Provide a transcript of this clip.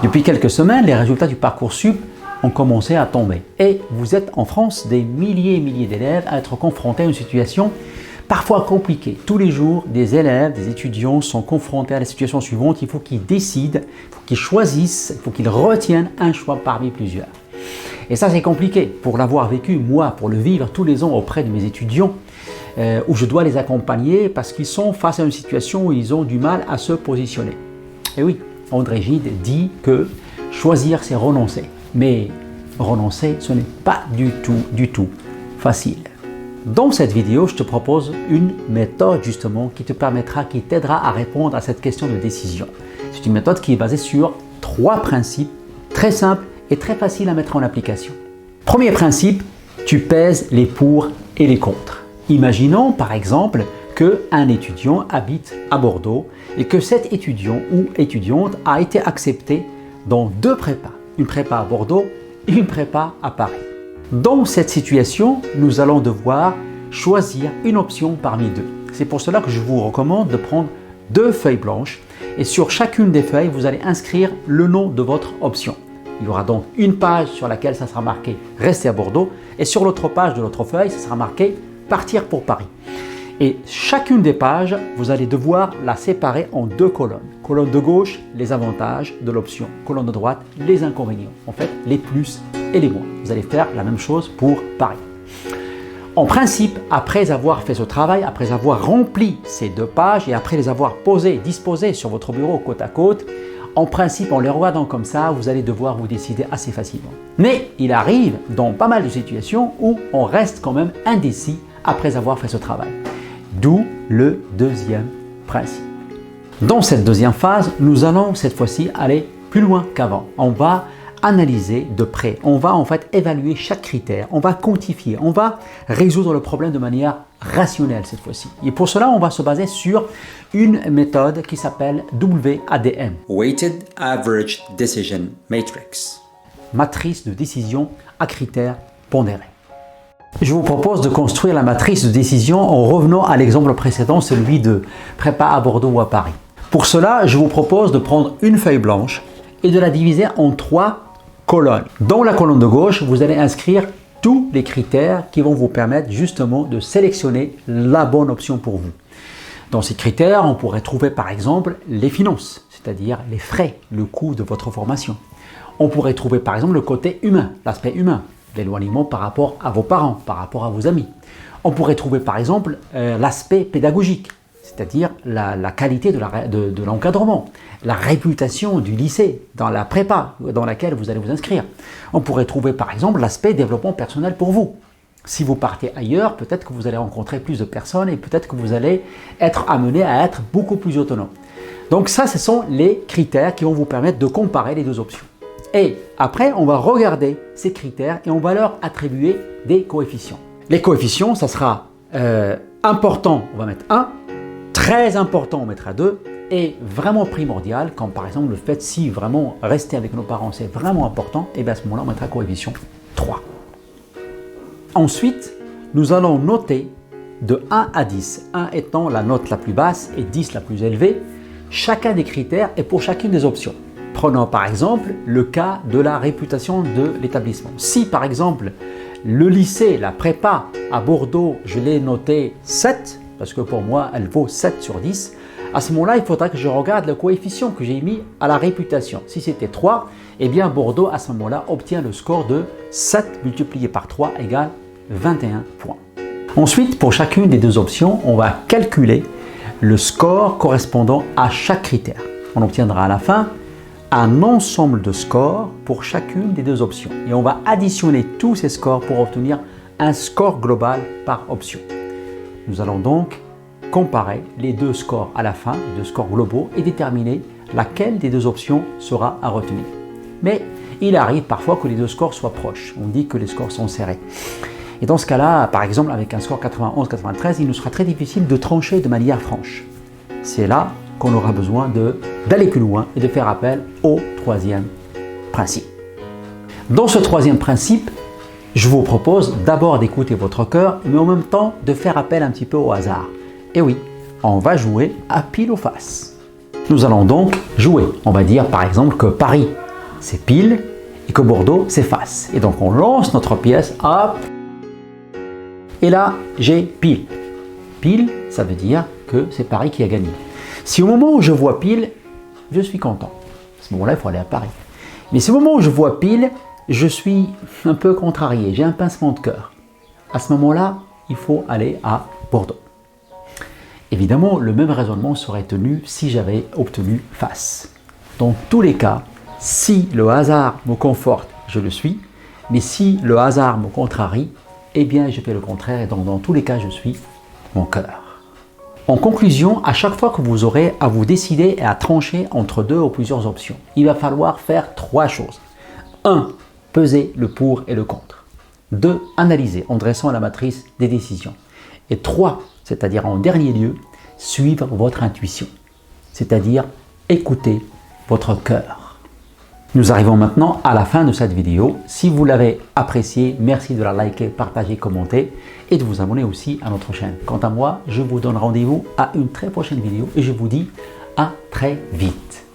Depuis quelques semaines, les résultats du Parcoursup ont commencé à tomber. Et vous êtes en France des milliers et milliers d'élèves à être confrontés à une situation parfois compliquée. Tous les jours, des élèves, des étudiants sont confrontés à la situation suivante. Il faut qu'ils décident, il faut qu'ils choisissent, il faut qu'ils retiennent un choix parmi plusieurs. Et ça, c'est compliqué. Pour l'avoir vécu, moi, pour le vivre tous les ans auprès de mes étudiants, où je dois les accompagner parce qu'ils sont face à une situation où ils ont du mal à se positionner. Et oui, André Gide dit que choisir, c'est renoncer. Mais renoncer, ce n'est pas du tout facile. Dans cette vidéo, je te propose une méthode justement qui t'aidera à répondre à cette question de décision. C'est une méthode qui est basée sur 3 principes très simples et très faciles à mettre en application. Premier principe, tu pèses les pour et les contre. Imaginons par exemple qu'un étudiant habite à Bordeaux et que cet étudiant ou étudiante a été accepté dans 2 prépas. Une prépa à Bordeaux et une prépa à Paris. Dans cette situation, nous allons devoir choisir une option parmi 2. C'est pour cela que je vous recommande de prendre 2 feuilles blanches et sur chacune des feuilles, vous allez inscrire le nom de votre option. Il y aura donc une page sur laquelle ça sera marqué « Rester à Bordeaux » et sur l'autre page de l'autre feuille, ça sera marqué « Partir pour Paris ». Et chacune des pages, vous allez devoir la séparer en 2 colonnes. Colonne de gauche, les avantages de l'option. Colonne de droite, les inconvénients. En fait, les plus et les moins. Vous allez faire la même chose pour Paris. En principe, après avoir fait ce travail, après avoir rempli ces 2 pages et après les avoir disposées sur votre bureau côte à côte, en principe, en les regardant comme ça, vous allez devoir vous décider assez facilement. Mais il arrive dans pas mal de situations où on reste quand même indécis après avoir fait ce travail. D'où le 2e principe. Dans cette 2e phase, nous allons cette fois-ci aller plus loin qu'avant. On va analyser de près, on va en fait évaluer chaque critère, on va quantifier, on va résoudre le problème de manière rationnelle cette fois-ci. Et pour cela, on va se baser sur une méthode qui s'appelle WADM. Weighted Average Decision Matrix. Matrice de décision à critères pondérés. Je vous propose de construire la matrice de décision en revenant à l'exemple précédent, celui de prépa à Bordeaux ou à Paris. Pour cela, je vous propose de prendre une feuille blanche et de la diviser en 3 colonnes. Dans la colonne de gauche, vous allez inscrire tous les critères qui vont vous permettre justement de sélectionner la bonne option pour vous. Dans ces critères, on pourrait trouver par exemple les finances, c'est-à-dire les frais, le coût de votre formation. On pourrait trouver par exemple le côté humain, l'aspect humain, l'éloignement par rapport à vos parents, par rapport à vos amis. On pourrait trouver par exemple l'aspect pédagogique, c'est-à-dire la qualité de l'encadrement, la réputation du lycée dans la prépa dans laquelle vous allez vous inscrire. On pourrait trouver par exemple l'aspect développement personnel pour vous. Si vous partez ailleurs, peut-être que vous allez rencontrer plus de personnes et peut-être que vous allez être amené à être beaucoup plus autonome. Donc ça, ce sont les critères qui vont vous permettre de comparer les 2 options. Et après, on va regarder ces critères et on va leur attribuer des coefficients. Les coefficients, ça sera important, on va mettre 1, très important, on mettra 2, et vraiment primordial, comme par exemple le fait si vraiment rester avec nos parents c'est vraiment important, et bien à ce moment-là, on mettra coefficient 3. Ensuite, nous allons noter de 1 à 10, 1 étant la note la plus basse et 10 la plus élevée, chacun des critères et pour chacune des options. Prenons par exemple le cas de la réputation de l'établissement. Si par exemple le lycée, la prépa à Bordeaux, je l'ai noté 7, parce que pour moi elle vaut 7 sur 10, à ce moment-là il faudra que je regarde le coefficient que j'ai mis à la réputation. Si c'était 3, eh bien Bordeaux à ce moment-là obtient le score de 7 multiplié par 3 égale 21 points. Ensuite, pour chacune des 2 options, on va calculer le score correspondant à chaque critère. On obtiendra à la fin un ensemble de scores pour chacune des 2 options. Et on va additionner tous ces scores pour obtenir un score global par option. Nous allons donc comparer les 2 scores à la fin, les 2 scores globaux, et déterminer laquelle des 2 options sera à retenir. Mais il arrive parfois que les 2 scores soient proches. On dit que les scores sont serrés. Et dans ce cas-là, par exemple, avec un score 91-93, il nous sera très difficile de trancher de manière franche. C'est là qu'on aura besoin d'aller plus loin et de faire appel au 3e principe. Dans ce 3e principe, je vous propose d'abord d'écouter votre cœur, mais en même temps de faire appel un petit peu au hasard. Et oui, on va jouer à pile ou face. Nous allons donc jouer. On va dire par exemple que Paris c'est pile et que Bordeaux, c'est face. Et donc on lance notre pièce, hop, et là, j'ai pile. Pile, ça veut dire que c'est Paris qui a gagné. Si au moment où je vois pile, je suis content. À ce moment-là, il faut aller à Paris. Mais si au moment où je vois pile, je suis un peu contrarié, j'ai un pincement de cœur. À ce moment-là, il faut aller à Bordeaux. Évidemment, le même raisonnement serait tenu si j'avais obtenu face. Dans tous les cas, si le hasard me conforte, je le suis. Mais si le hasard me contrarie, eh bien, je fais le contraire. Et donc, dans tous les cas, je suis mon cœur. En conclusion, à chaque fois que vous aurez à vous décider et à trancher entre deux ou plusieurs options, il va falloir faire 3 choses. 1. Peser le pour et le contre. 2. Analyser en dressant la matrice des décisions. Et 3. C'est-à-dire en dernier lieu, suivre votre intuition. C'est-à-dire écouter votre cœur. Nous arrivons maintenant à la fin de cette vidéo. Si vous l'avez appréciée, merci de la liker, partager, commenter et de vous abonner aussi à notre chaîne. Quant à moi, je vous donne rendez-vous à une très prochaine vidéo et je vous dis à très vite.